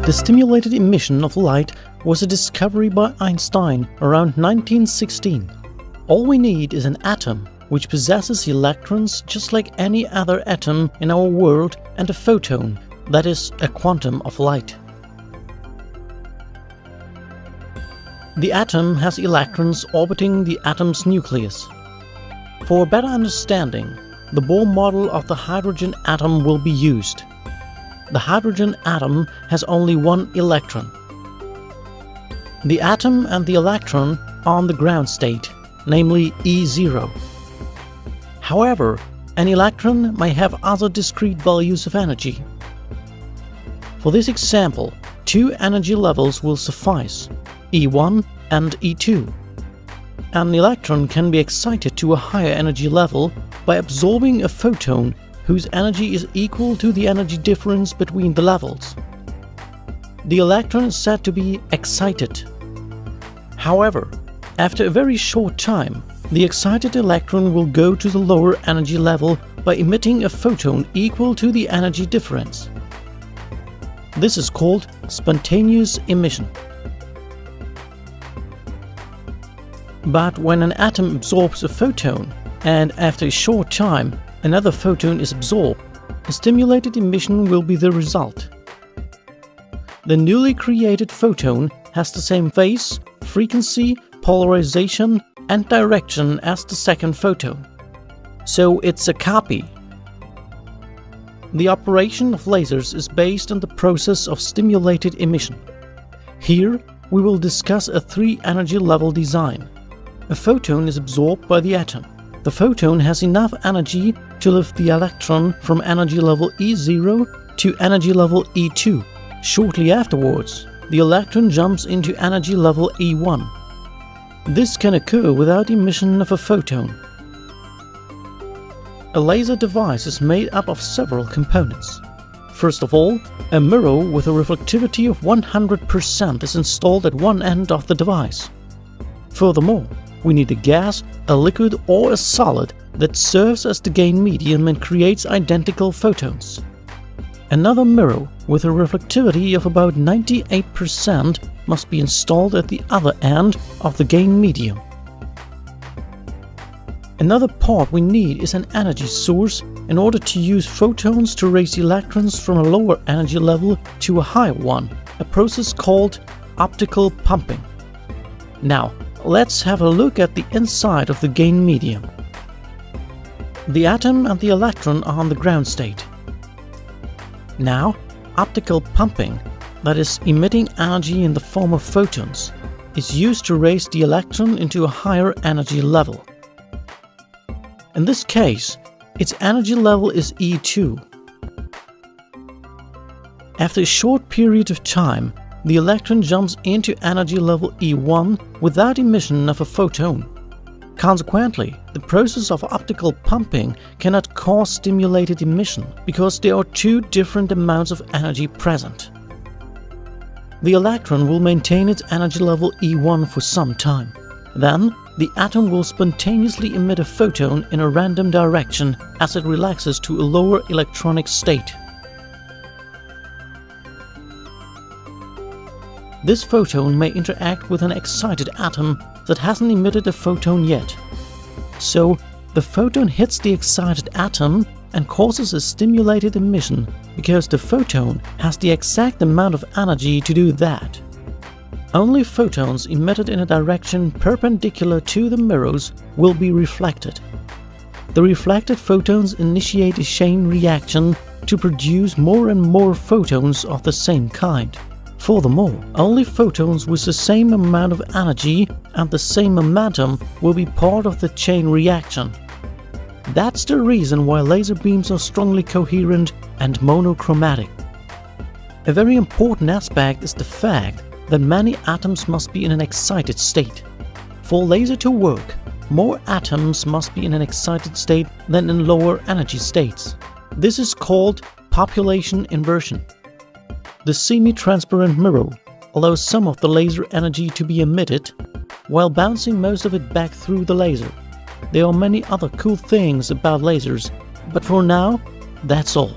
The stimulated emission of light was a discovery by Einstein around 1916. All we need is an atom which possesses electrons just like any other atom in our world and a photon, that is, a quantum of light. The atom has electrons orbiting the atom's nucleus. For a better understanding, the Bohr model of the hydrogen atom will be used. The hydrogen atom has only one electron. The atom and the electron are in the ground state, namely E0. However, an electron may have other discrete values of energy. For this example, two energy levels will suffice, E1 and E2. An electron can be excited to a higher energy level by absorbing a photon whose energy is equal to the energy difference between the levels. The electron is said to be excited. However, after a very short time, the excited electron will go to the lower energy level by emitting a photon equal to the energy difference. This is called spontaneous emission. But when an atom absorbs a photon, and after a short time another photon is absorbed, a stimulated emission will be the result. The newly created photon has the same phase, frequency, polarization, and direction as the second photon. So it's a copy. The operation of lasers is based on the process of stimulated emission. Here we will discuss a three-energy level design. A photon is absorbed by the atom. The photon has enough energy to lift the electron from energy level E0 to energy level E2. Shortly afterwards, the electron jumps into energy level E1. This can occur without emission of a photon. A laser device is made up of several components. First of all, a mirror with a reflectivity of 100% is installed at one end of the device. Furthermore, we need a gas, a liquid or a solid that serves as the gain medium and creates identical photons. Another mirror with a reflectivity of about 98% must be installed at the other end of the gain medium. Another part we need is an energy source in order to use photons to raise electrons from a lower energy level to a higher one, a process called optical pumping. Now, let's have a look at the inside of the gain medium. The atom and the electron are in the ground state. Now, optical pumping, that is emitting energy in the form of photons, is used to raise the electron into a higher energy level. In this case, its energy level is E2. After a short period of time, the electron jumps into energy level E1 without emission of a photon. Consequently, the process of optical pumping cannot cause stimulated emission because there are two different amounts of energy present. The electron will maintain its energy level E1 for some time. Then, the atom will spontaneously emit a photon in a random direction as it relaxes to a lower electronic state. This photon may interact with an excited atom that hasn't emitted a photon yet. So, the photon hits the excited atom and causes a stimulated emission because the photon has the exact amount of energy to do that. Only photons emitted in a direction perpendicular to the mirrors will be reflected. The reflected photons initiate a chain reaction to produce more and more photons of the same kind. Furthermore, only photons with the same amount of energy and the same momentum will be part of the chain reaction. That's the reason why laser beams are strongly coherent and monochromatic. A very important aspect is the fact that many atoms must be in an excited state. For a laser to work, more atoms must be in an excited state than in lower energy states. This is called population inversion. The semi-transparent mirror allows some of the laser energy to be emitted, while bouncing most of it back through the laser. There are many other cool things about lasers, but for now, that's all.